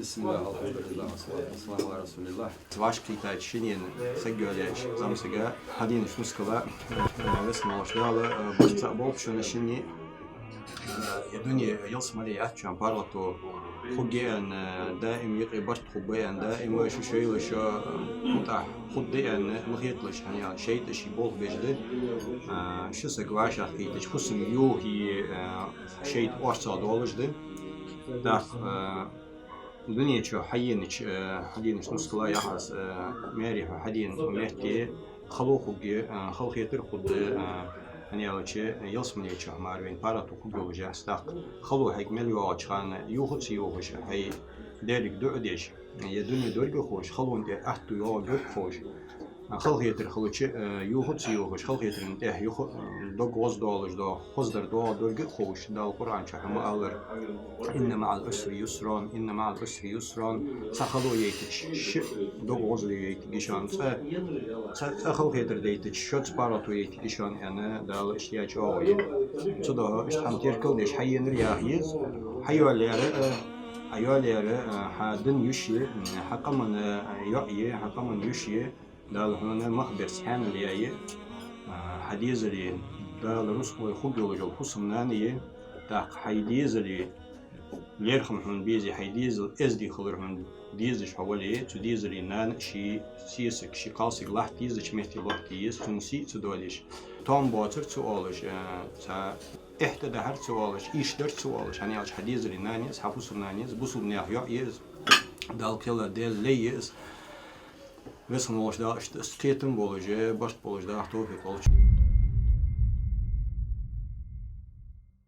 Bismillah, alhamdulillah, salamu ala Rasulillah. Vaški taj činjen segölje zamsega hadin šmuskala vesmo šdala başta bolpşun şimdi يدني يلصم لي أحكام بارلتو خديان دائم يقي بشت خبيان دائم شو شيء وشو متاح خديان مخيطلش يعني شيء تشي بول بيجده شو سقواش أخي تشخص يو هي شيء أرصاد دولجده داخ الدنيا شو حينش حدينش نسكلا يحرس ماري حدين مهتي خلوخوجي خلخيتر خد hani alçı yasmını çahmar ve para toku göreceğiz tak xalu hekmel ve açan yuhut yuhuş hay delik de ödeş ya dünü dörgü hoş xalun de ahtu yo gök hoş xal yeter xalıçı yuhut yuhuş xal yeterin de yuhut do goz dolaj do hozdar do dörgü hoş da Kur'an çahma alır inne ma'al usri yusran inne ma'al usri yusran sahalu yetiş do goz yetiş sa xal yeter de yetiş şot para to yetiş yani da ihtiyaç o so da işte ham terkel deş hayyenir yahiz hayalleri hadin yuşi hakaman ya'i hakaman yuşi dal huna mahber sanliyi hadizli dal rusqo khugul husmnani da haydizli ليرخم بيزي حيديزل ازدي خلرهم ديزش حوالي تو ديزل نان شي سيسك شي قاسك لاح ديزش مهتي لاح ديز تنسي تدولش توم باتر تولش تا احدى دهر تولش ايش در تولش يعني على حديزل نانيس حفوس نانيس بوصل نيا يز دال كلا دل ليز وسن ولش دا ستيتم بولج باش بولج دا توفيق ولش